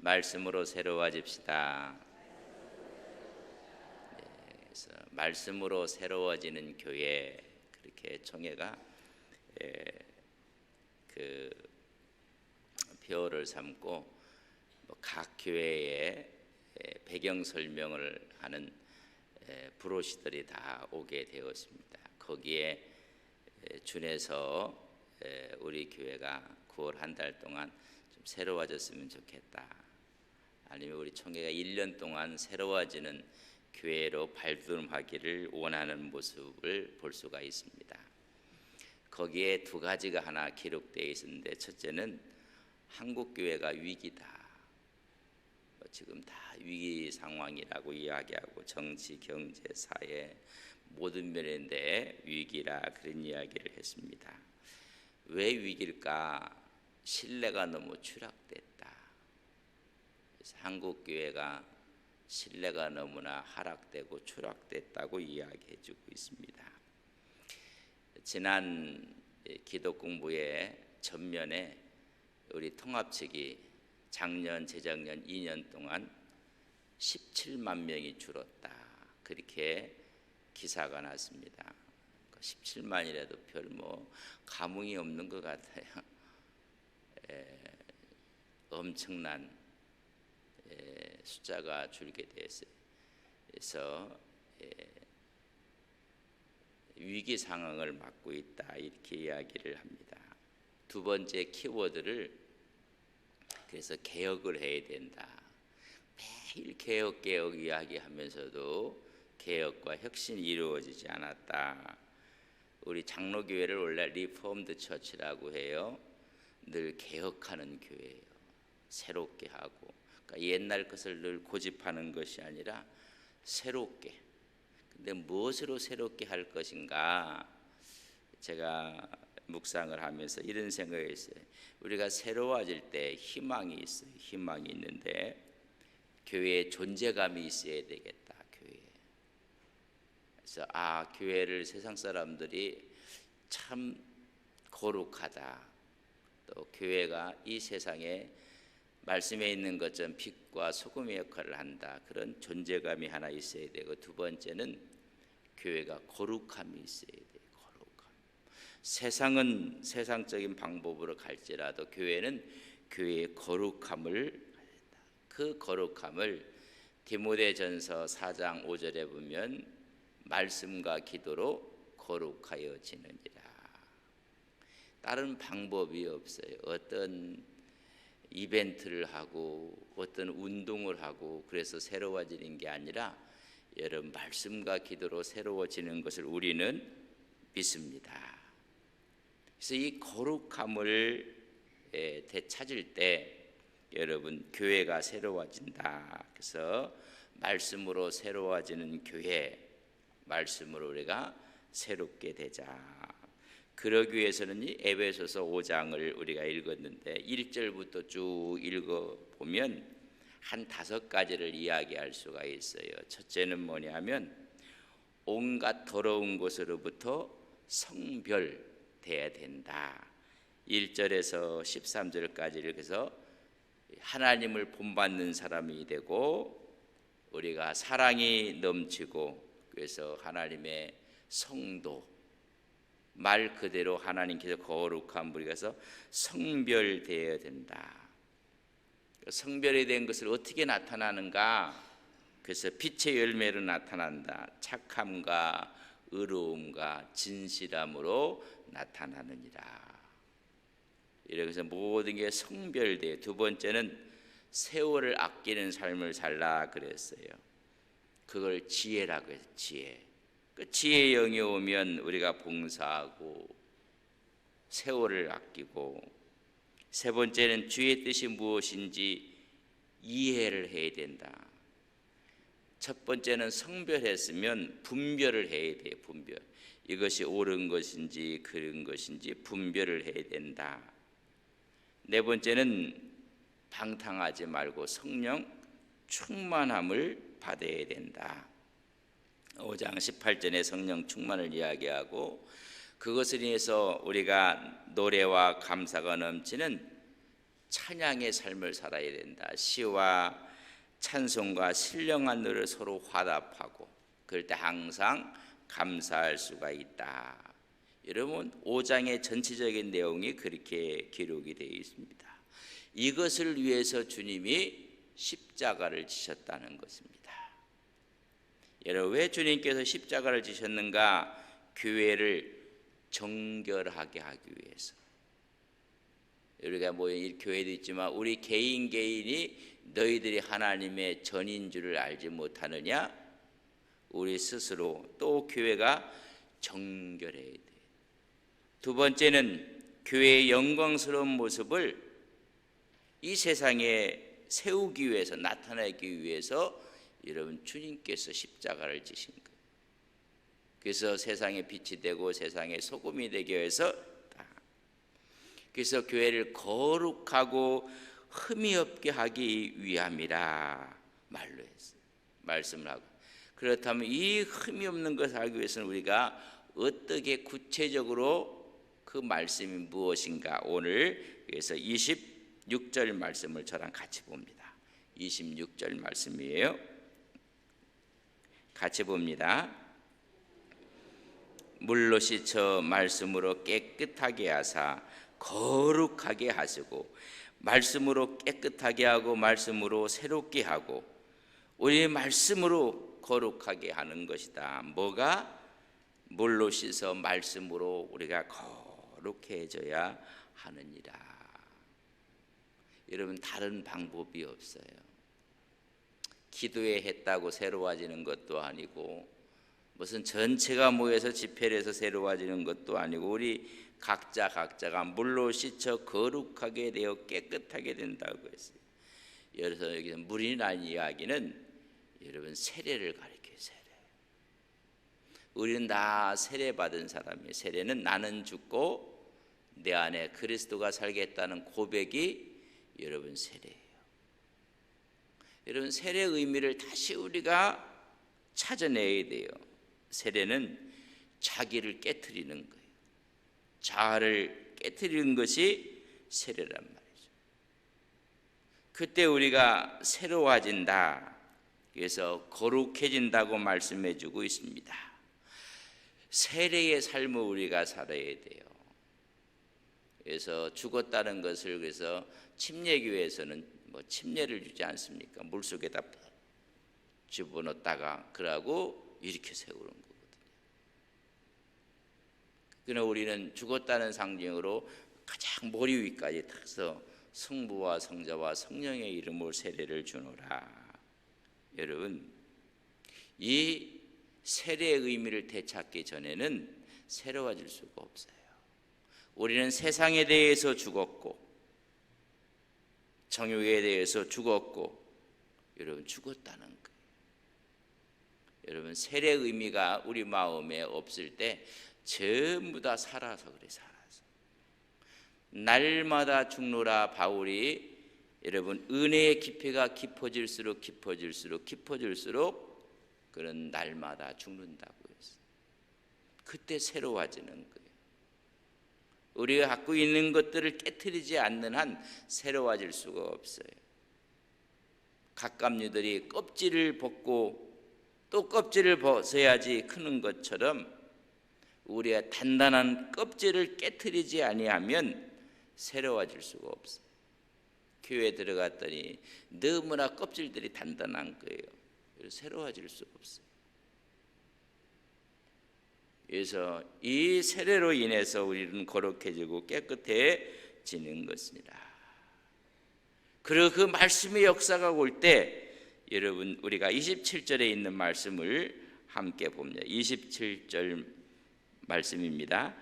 말씀으로 새로워집시다. 그래서 말씀으로 새로워지는 교회, 그렇게 총회가 그 표어를 삼고 각 교회의 배경 설명을 하는 브로시들이 다 오게 되었습니다. 거기에 준해서 우리 교회가 9월 한 달 동안 좀 새로워졌으면 좋겠다, 아니면 우리 총회가 1년 동안 새로워지는 교회로 발돋움하기를 원하는 모습을 볼 수가 있습니다. 거기에 두 가지가 하나 기록되어 있었는데, 첫째는 한국 교회가 위기다, 지금 다 위기 상황이라고 이야기하고, 정치, 경제, 사회 모든 면인데 위기라, 그런 이야기를 했습니다. 왜 위기일까? 신뢰가 너무 추락됐다. 그래서 한국 교회가 신뢰가 너무나 하락되고 추락됐다고 이야기해주고 있습니다. 지난 기도 공부의 전면에 우리 통합 측이 작년, 재작년 2년 동안 17만 명이 줄었다, 그렇게 기사가 났습니다. 17만이라도 별 감흥이 없는 것 같아요. 엄청난 숫자가 줄게 됐어요. 그래서 위기 상황을 맞고 있다, 이렇게 이야기를 합니다. 두 번째 키워드를, 그래서 개혁을 해야 된다. 매일 개혁 이야기하면서도 개혁과 혁신이 이루어지지 않았다. 우리 장로교회를 원래 리폼드 처치라고 해요. 늘 개혁하는 교회예요. 새롭게 하고, 그러니까 옛날 것을 늘 고집하는 것이 아니라 새롭게. 근데 무엇으로 새롭게 할 것인가? 제가 묵상을 하면서 이런 생각이 있어요. 우리가 새로워질 때 희망이 있어요. 희망이 있는데 교회에 존재감이 있어야 되겠다. 교회에. 그래서 교회를 세상 사람들이 참 거룩하다, 또 교회가 이 세상에 말씀에 있는 것처럼 빛과 소금의 역할을 한다, 그런 존재감이 하나 있어야 되고, 두 번째는 교회가 거룩함이 있어야 돼요. 거룩함. 세상은 세상적인 방법으로 갈지라도 교회는 교회의 거룩함을 가진다. 그 거룩함을 디모데전서 4장 5절에 보면 말씀과 기도로 거룩하여지느니라. 다른 방법이 없어요. 어떤 이벤트를 하고 어떤 운동을 하고 그래서 새로워지는 게 아니라 여러분 말씀과 기도로 새로워지는 것을 우리는 믿습니다. 그래서 이 거룩함을 되찾을 때 여러분 교회가 새로워진다. 그래서 말씀으로 새로워지는 교회, 말씀으로 우리가 새롭게 되자. 그러기 위해서는 이 에베소서 5장을 우리가 읽었는데 1절부터 쭉 읽어보면 한 5가지를 이야기할 수가 있어요. 첫째는 뭐냐면 온갖 더러운 것으로부터 성별돼야 된다. 1절에서 13절까지 읽어서 하나님을 본받는 사람이 되고, 우리가 사랑이 넘치고, 그래서 하나님의 성도, 말 그대로 하나님께서 거룩한 우리가서 성별되어야 된다. 성별이 된 것을 어떻게 나타나는가? 그래서 빛의 열매로 나타난다. 착함과 의로움과 진실함으로 나타나느니라. 이렇게 해서 모든 게 성별돼요. 두 번째는 세월을 아끼는 삶을 살라 그랬어요. 그걸 지혜라고 해서 지혜. 그 지혜의 영이 오면 우리가 봉사하고 세월을 아끼고, 세 번째는 주의 뜻이 무엇인지 이해를 해야 된다. 첫 번째는 성별했으면 분별을 해야 돼요. 분별. 이것이 옳은 것인지 그른 것인지 분별을 해야 된다. 네 번째는 방탕하지 말고 성령 충만함을 받아야 된다. 5장 18절에 성령 충만을 이야기하고, 그것을 인해서 우리가 노래와 감사가 넘치는 찬양의 삶을 살아야 된다. 시와 찬송과 신령한 노래를 서로 화답하고 그럴 때 항상 감사할 수가 있다. 여러분 5장의 전체적인 내용이 그렇게 기록이 되어 있습니다. 이것을 위해서 주님이 십자가를 지셨다는 것입니다. 여러분 왜 주님께서 십자가를 지셨는가? 교회를 정결하게 하기 위해서. 우리가 모인 교회도 있지만 우리 개인이 너희들이 하나님의 전인 줄을 알지 못하느냐? 우리 스스로 또 교회가 정결해야 돼. 두 번째는 교회의 영광스러운 모습을 이 세상에 세우기 위해서, 나타내기 위해서 여러분 주님께서 십자가를 지신 거예요. 그래서 세상의 빛이 되고 세상의 소금이 되기 위해서, 그래서 교회를 거룩하고 흠이 없게 하기 위함이라 말로 했어요. 말씀을 하고. 그렇다면 이 흠이 없는 것을 하기 위해서는 우리가 어떻게 구체적으로 그 말씀이 무엇인가? 오늘 그래서 26절 말씀을 저랑 같이 봅니다. 26절 말씀이에요. 같이 봅니다. 물로 씻어 말씀으로 깨끗하게 하사 거룩하게 하시고, 말씀으로 깨끗하게 하고 말씀으로 새롭게 하고 우리의 말씀으로 거룩하게 하는 것이다. 뭐가? 물로 씻어 말씀으로 우리가 거룩해져야 하느니라. 여러분 다른 방법이 없어요. 기도에 했다고 새로워지는 것도 아니고 무슨 전체가 모여서 집회를 해서 새로워지는 것도 아니고 우리 각자가 물로 씻어 거룩하게 되어 깨끗하게 된다고 했어요. 그래서 여기서 물이라는 이야기는 여러분 세례를 가리켜요. 세례. 우리는 다 세례받은 사람이에요. 세례는 나는 죽고 내 안에 그리스도가 살겠다는 고백이 여러분 세례예요. 여러분 세례의 의미를 다시 우리가 찾아내야 돼요. 세례는 자기를 깨트리는 거예요. 자아를 깨트리는 것이 세례란 말이죠. 그때 우리가 새로워진다. 그래서 거룩해진다고 말씀해 주고 있습니다. 세례의 삶을 우리가 살아야 돼요. 그래서 죽었다는 것을 그래서 침례교회에서는 뭐 침례를 주지 않습니까? 물속에다 집어넣었다가 그러고 이렇게 세우는 거거든요. 그러나 우리는 죽었다는 상징으로 가장 머리 위까지 타서 성부와 성자와 성령의 이름으로 세례를 주노라. 여러분 이 세례의 의미를 되찾기 전에는 새로워질 수가 없어요. 우리는 세상에 대해서 죽었고 정욕에 대해서 죽었고 여러분 죽었다는 거예요. 여러분 세례의 의미가 우리 마음에 없을 때 전부 다 살아서 그래. 살아서 날마다 죽노라. 바울이 여러분 은혜의 깊이가 깊어질수록 그런 날마다 죽는다고 했어요. 그때 새로워지는 거예요. 우리가 갖고 있는 것들을 깨트리지 않는 한 새로워질 수가 없어요. 갑각류들이 껍질을 벗고 또 껍질을 벗어야지 크는 것처럼 우리가 단단한 껍질을 깨트리지 아니하면 새로워질 수가 없어요. 교회에 들어갔더니 너무나 껍질들이 단단한 거예요. 그래서 새로워질 수가 없어요. 그래서 이 세례로 인해서 우리는 거룩해지고 깨끗해지는 것입니다. 그리고 그 말씀의 역사가 올 때 여러분 우리가 27절에 있는 말씀을 함께 봅니다. 27절 말씀입니다.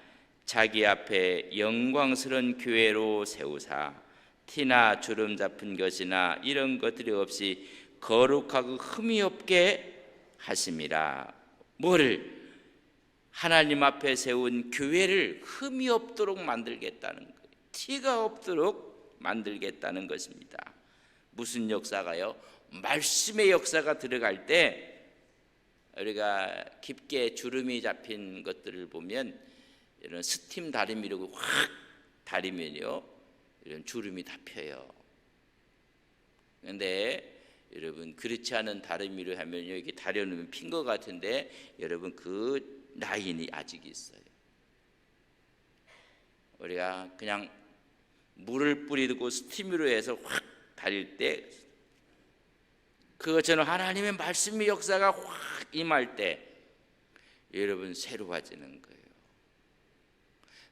자기 앞에 영광스러운 교회로 세우사 티나 주름 잡힌 것이나 이런 것들이 없이 거룩하고 흠이 없게 하심이라. 뭐를? 하나님 앞에 세운 교회를 흠이 없도록 만들겠다는 거예요. 티가 없도록 만들겠다는 것입니다. 무슨 역사가요? 말씀의 역사가 들어갈 때 우리가 깊게 주름이 잡힌 것들을 보면 이런 스팀 다리미로 확 다리면요 이런 주름이 다 펴요. 그런데 여러분 그렇지 않은 다리미로 하면요, 이게 다려놓으면 핀 것 같은데 여러분 그 라인이 아직 있어요. 우리가 그냥 물을 뿌리고 스팀으로 해서 확 다릴 때, 그것처럼 하나님의 말씀의 역사가 확 임할 때 여러분 새로워지는 거예요.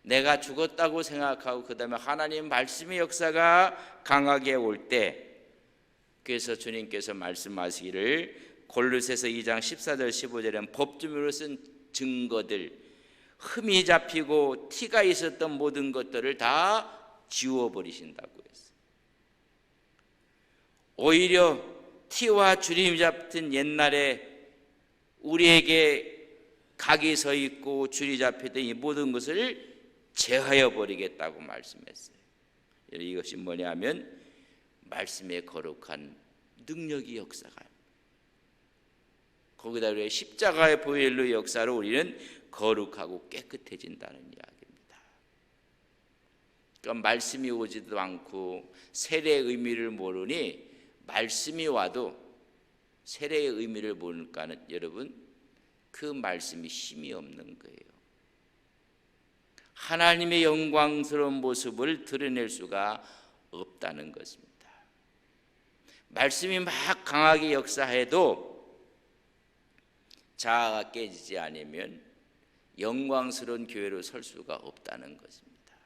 내가 죽었다고 생각하고 그 다음에 하나님 말씀의 역사가 강하게 올 때, 그래서 주님께서 말씀하시기를 골로새서 2장 14절 15절에는 법조문으로 쓴 증거들, 흠이 잡히고 티가 있었던 모든 것들을 다 지워버리신다고 했어요. 오히려 티와 주름이 잡힌 옛날에 우리에게 각이 서 있고 줄이 잡혔던 이 모든 것을 제하여 버리겠다고 말씀했어요. 이것이 뭐냐면 말씀의 거룩한 능력이 역사가, 거기다 우리의 십자가의 보혈의 역사로 우리는 거룩하고 깨끗해진다는 이야기입니다. 그러니까 말씀이 오지도 않고 세례의 의미를 모르니, 말씀이 와도 세례의 의미를 모르니까는 여러분 그 말씀이 힘이 없는 거예요. 하나님의 영광스러운 모습을 드러낼 수가 없다는 것입니다. 말씀이 막 강하게 역사해도 자아가 깨지지 않으면 영광스러운 교회로 설 수가 없다는 것입니다.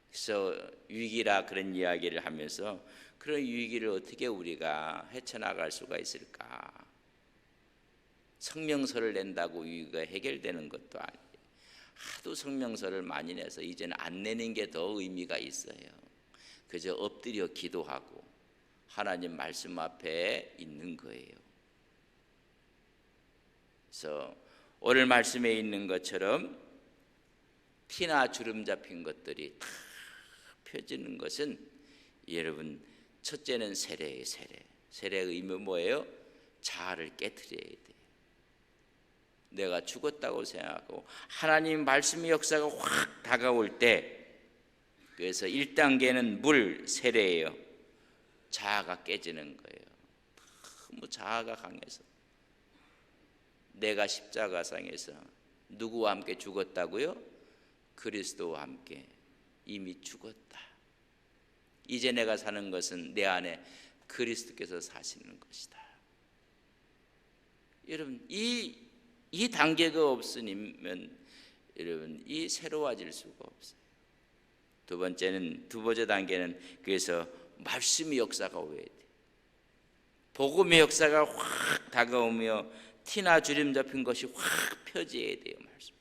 그래서 위기라 그런 이야기를 하면서, 그런 위기를 어떻게 우리가 헤쳐나갈 수가 있을까? 성명서를 낸다고 위기가 해결되는 것도 아니에요. 하도 성명서를 많이 내서 이제는 안 내는 게 더 의미가 있어요. 그저 엎드려 기도하고 하나님 말씀 앞에 있는 거예요. 그래서 오늘 말씀에 있는 것처럼 티나 주름 잡힌 것들이 다 펴지는 것은, 여러분 첫째는 세례예요. 세례의 의미는 뭐예요? 자아를 깨트려야 돼요. 내가 죽었다고 생각하고 하나님 말씀의 역사가 확 다가올 때, 그래서 1단계는 물 세례예요. 자아가 깨지는 거예요. 너무 자아가 강해서, 내가 십자가상에서 누구와 함께 죽었다고요? 그리스도와 함께 이미 죽었다. 이제 내가 사는 것은 내 안에 그리스도께서 사시는 것이다. 여러분 이 단계가 없으면 여러분 이 새로워질 수가 없어요. 두 번째 단계는 그래서 말씀의 역사가 오야 돼. 복음의 역사가 확 다가오며 티나 주름 잡힌 것이 확 펴져야 돼요. 말씀.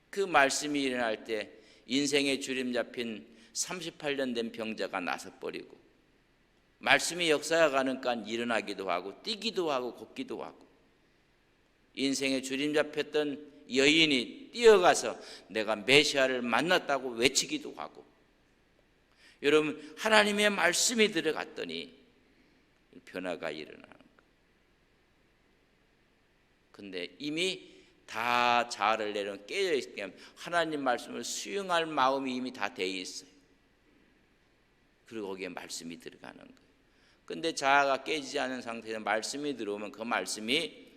그 말씀이 일어날 때 인생의 주름 잡힌 38년 된 병자가 나서 버리고, 말씀이 역사가 가니까 일어나기도 하고 뛰기도 하고 걷기도 하고, 인생의 주름 잡혔던 여인이 뛰어가서 내가 메시아를 만났다고 외치기도 하고, 여러분 하나님의 말씀이 들어갔더니 변화가 일어나는 거예요. 근데 이미 다 자아를 내려놓은 깨져 있기 때문에 하나님 말씀을 수용할 마음이 이미 다 돼 있어요. 그리고 거기에 말씀이 들어가는 거예요. 근데 자아가 깨지지 않은 상태에서 말씀이 들어오면 그 말씀이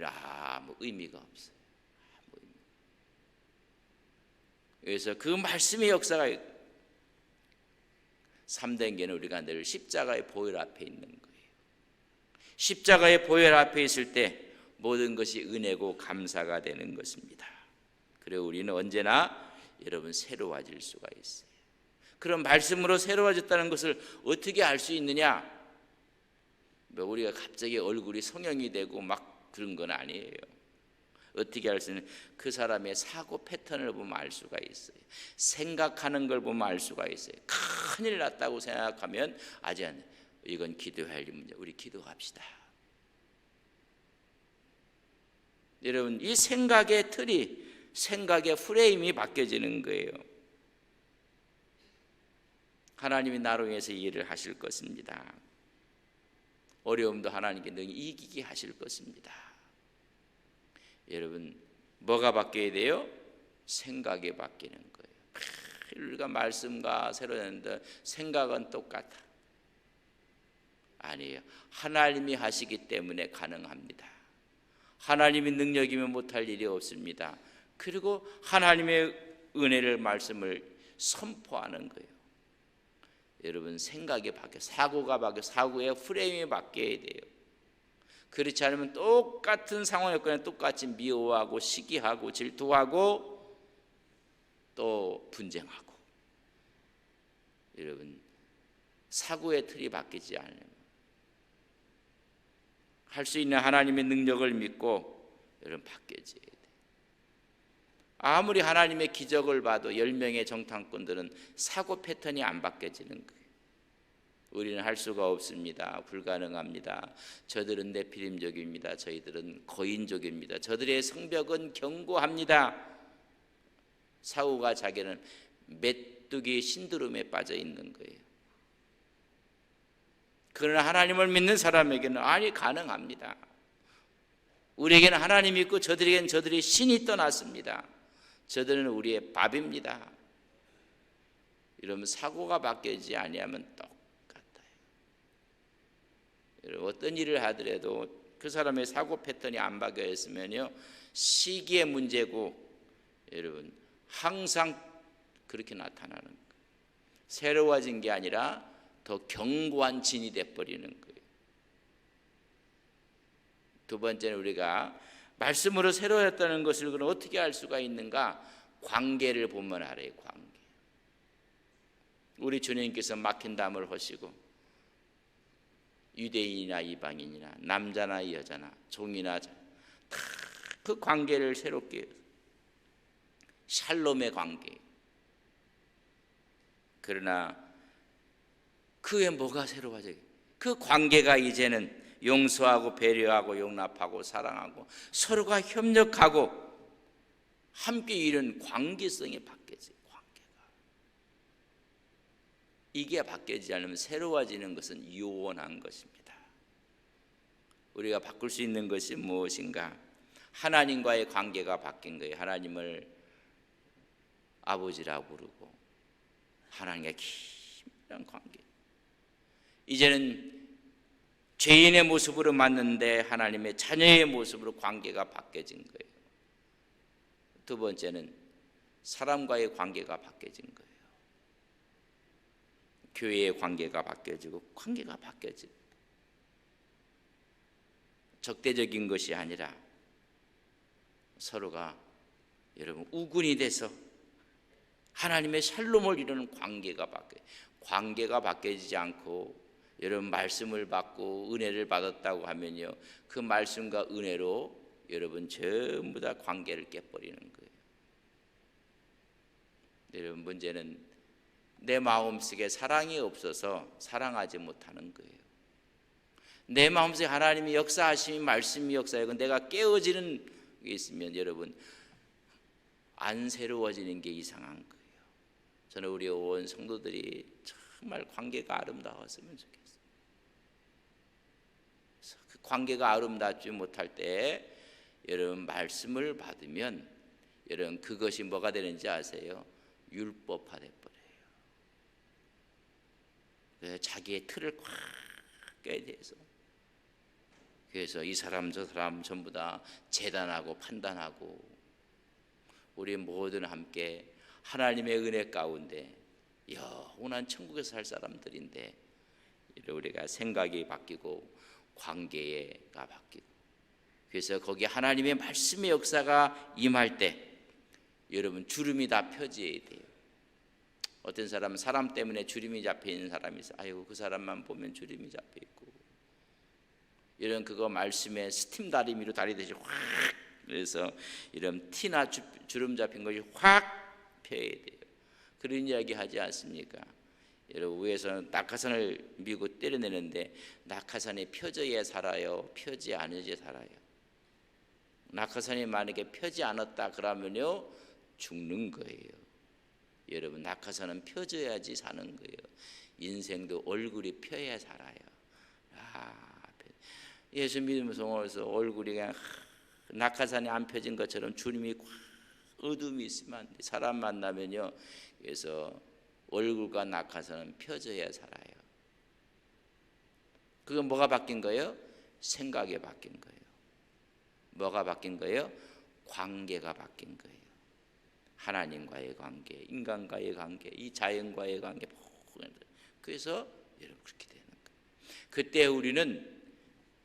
아무 의미가 없어요. 아무 의미. 그래서 그 말씀의 역사가 3단계는 우리가 늘 십자가의 보혈 앞에 있는 거예요. 십자가의 보혈 앞에 있을 때 모든 것이 은혜고 감사가 되는 것입니다. 그리고 우리는 언제나 여러분 새로워질 수가 있어요. 그런 말씀으로 새로워졌다는 것을 어떻게 알 수 있느냐? 우리가 갑자기 얼굴이 성형이 되고 막 그런 건 아니에요. 어떻게 알 수 있느냐? 그 사람의 사고 패턴을 보면 알 수가 있어요. 생각하는 걸 보면 알 수가 있어요. 큰일 났다고 생각하면 아직 안, 이건 기도할 문제, 우리 기도합시다. 여러분 이 생각의 틀이, 생각의 프레임이 바뀌어지는 거예요. 하나님이 나로 인해서 이 일을 하실 것입니다. 어려움도 하나님께 능히 이기게 하실 것입니다. 여러분 뭐가 바뀌어야 돼요? 생각이 바뀌는 거예요. 우리가 말씀과 새로 했는데 생각은 똑같아. 아니에요. 하나님이 하시기 때문에 가능합니다. 하나님의 능력이면 못할 일이 없습니다. 그리고 하나님의 은혜를 말씀을 선포하는 거예요. 여러분 생각이 바뀌어, 사고가 바뀌어, 사고의 프레임이 바뀌어야 돼요. 그렇지 않으면 똑같은 상황이었거나 똑같이 미워하고 시기하고 질투하고 또 분쟁하고. 여러분 사고의 틀이 바뀌지 않으면 할 수 있는 하나님의 능력을 믿고 여러분 바뀌어져야 돼요. 아무리 하나님의 기적을 봐도 10명의 정탐꾼들은 사고 패턴이 안 바뀌어지는 거예요. 우리는 할 수가 없습니다. 불가능합니다. 저들은 네피림족입니다. 저희들은 거인족입니다. 저들의 성벽은 견고합니다. 사후가 자기는 메뚜기 신드롬에 빠져 있는 거예요. 그러나 하나님을 믿는 사람에게는 아니 가능합니다. 우리에게는 하나님이 있고 저들에게는 저들의 신이 떠났습니다. 저들은 우리의 밥입니다. 이러면 사고가 바뀌지 아니하면 똑같아요. 여러분 어떤 일을 하더라도 그 사람의 사고 패턴이 안 바뀌어 있으면요 시기의 문제고 여러분 항상 그렇게 나타나는 거예요. 새로워진 게 아니라 더 견고한 진이 돼버리는 거예요. 두 번째는 우리가 말씀으로 새로웠다는 것을 그럼 어떻게 알 수가 있는가? 관계를 보면 알아요. 관계. 우리 주님께서 막힌 담을 하시고 유대인이나 이방인이나 남자나 여자나 종이나 다 그 관계를 새롭게 샬롬의 관계. 그러나 그 후에 뭐가 새로워져요? 그 관계가 이제는 용서하고 배려하고 용납하고 사랑하고 서로가 협력하고 함께 이룬 관계성이 바뀌어져요. 관계가. 이게 바뀌지 않으면 새로워지는 것은 요원한 것입니다. 우리가 바꿀 수 있는 것이 무엇인가? 하나님과의 관계가 바뀐 거예요. 하나님을 아버지라고 부르고 하나님과 긴밀한 관계. 이제는 죄인의 모습으로 맞는데 하나님의 자녀의 모습으로 관계가 바뀌어진 거예요. 두 번째는 사람과의 관계가 바뀌어진 거예요. 교회의 관계가 바뀌어지고 관계가 바뀌어지고 적대적인 것이 아니라 서로가 여러분 우군이 돼서 하나님의 샬롬을 이루는 관계가 바뀌어요. 관계가 바뀌어지지 않고 여러분 말씀을 받고 은혜를 받았다고 하면요 그 말씀과 은혜로 여러분 전부 다 관계를 깨버리는 거예요. 여러분 문제는 내 마음속에 사랑이 없어서 사랑하지 못하는 거예요. 내 마음속에 하나님이 역사하심이 말씀이 역사하고 내가 깨어지는 게 있으면 여러분 안 새로워지는 게 이상한 거예요. 저는 우리 온 성도들이 정말 관계가 아름다웠으면 좋겠어요. 그 관계가 아름답지 못할 때 여러분 말씀을 받으면 여러분 그것이 뭐가 되는지 아세요? 율법화돼 버려요. 자기의 틀을 꽉 깨야 돼서 그래서 이 사람 저 사람 전부 다 재단하고 판단하고 우리 모두는 함께 하나님의 은혜 가운데 영원한 천국에서 살 사람들인데 우리가 생각이 바뀌고 관계가 바뀌고 그래서 거기 하나님의 말씀의 역사가 임할 때 여러분 주름이 다 펴져야 돼요. 어떤 사람은 사람 때문에 주름이 잡혀 있는 사람이 있어요. 아이고 그 사람만 보면 주름이 잡혀 있고 이런 그거 말씀에 스팀 다리미로 다리듯이 확 그래서 이런 티나 주름 잡힌 것이 확 펴야 돼요. 그런 이야기 하지 않습니까? 여러분 위에서 낙하산을 밀고 때려내는데 낙하산이 펴져야 살아요? 펴지 않으지 살아요? 낙하산이 만약에 펴지 않았다 그러면요 죽는 거예요. 여러분 낙하산은 펴져야지 사는 거예요. 인생도 얼굴이 펴야 살아요. 예수 믿으면서 얼굴이 그냥 낙하산이 안 펴진 것처럼 주름이 꽉 어둠이 있으면 안 돼. 사람 만나면요, 그래서 얼굴과 낙하산은 펴져야 살아요. 그건 뭐가 바뀐 거예요? 생각이 바뀐 거예요. 뭐가 바뀐 거예요? 관계가 바뀐 거예요. 하나님과의 관계, 인간과의 관계, 이 자연과의 관계. 그래서 여러분 그렇게 되는 거예요. 그때 우리는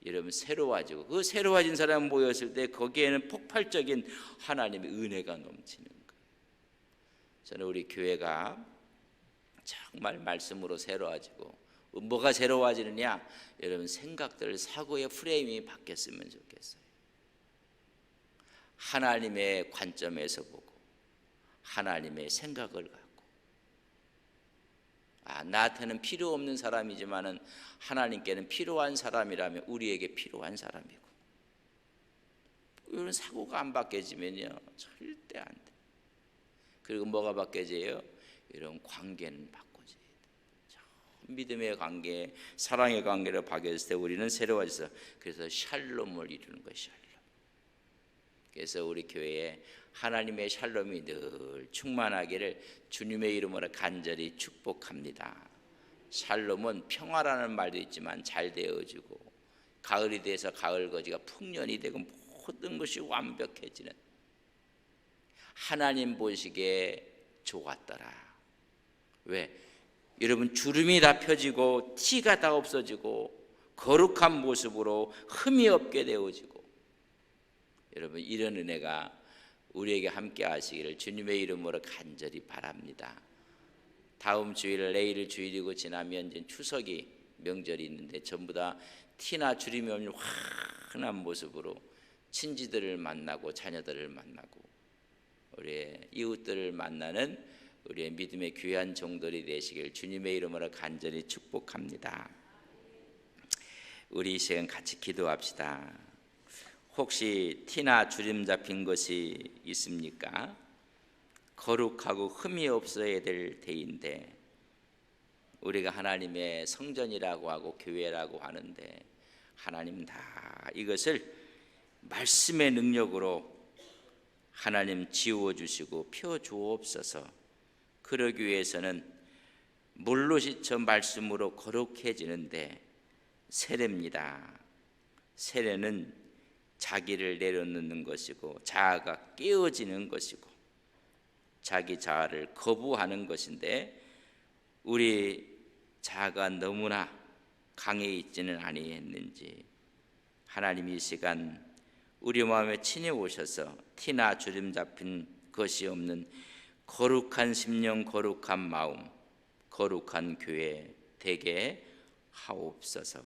여러분 새로워지고, 그 새로워진 사람 모였을 때 거기에는 폭발적인 하나님의 은혜가 넘치는 거예요. 저는 우리 교회가 정말 말씀으로 새로워지고, 뭐가 새로워지느냐? 여러분 생각들, 사고의 프레임이 바뀌었으면 좋겠어요. 하나님의 관점에서 보고 하나님의 생각을 갖고, 나한테는 필요 없는 사람이지만은 하나님께는 필요한 사람이라면 우리에게 필요한 사람이고, 이런 사고가 안 바뀌어지면요 절대 안 돼. 그리고 뭐가 바뀌어져요? 이런 관계는 바꿔져야 돼. 믿음의 관계, 사랑의 관계로 바뀌었을 때 우리는 새로워져서, 그래서 샬롬을 이루는 거예요. 샬롬. 그래서 우리 교회에 하나님의 샬롬이 늘 충만하기를 주님의 이름으로 간절히 축복합니다. 샬롬은 평화라는 말도 있지만 잘 되어지고, 가을이 돼서 가을거지가 풍년이 되고 모든 것이 완벽해지는, 하나님 보시기에 좋았더라. 왜? 여러분 주름이 다 펴지고 티가 다 없어지고 거룩한 모습으로 흠이 없게 되어지고, 여러분 이런 은혜가 우리에게 함께 하시기를 주님의 이름으로 간절히 바랍니다. 다음 주일, 내일 주일이고 지나면 이제 추석이 명절이 있는데 전부 다 티나 주름이 없는 환한 모습으로 친지들을 만나고 자녀들을 만나고 우리의 이웃들을 만나는 우리의 믿음의 귀한 종들이 되시길 주님의 이름으로 간절히 축복합니다. 우리 이 시간 같이 기도합시다. 혹시 티나 주름 잡힌 것이 있습니까? 거룩하고 흠이 없어야 될 때인데, 우리가 하나님의 성전이라고 하고 교회라고 하는데 하나님 다 이것을 말씀의 능력으로 하나님 지워주시고 펴주옵소서. 그러기 위해서는 물로 씻어 말씀으로 거룩해지는데 세례입니다. 세례는 자기를 내려놓는 것이고 자아가 깨어지는 것이고 자기 자아를 거부하는 것인데, 우리 자아가 너무나 강해 있지는 아니했는지 하나님이 이 시간 우리 마음에 친히 오셔서 티나 주름 잡힌 것이 없는 거룩한 심령, 거룩한 마음, 거룩한 교회 되게 하옵소서.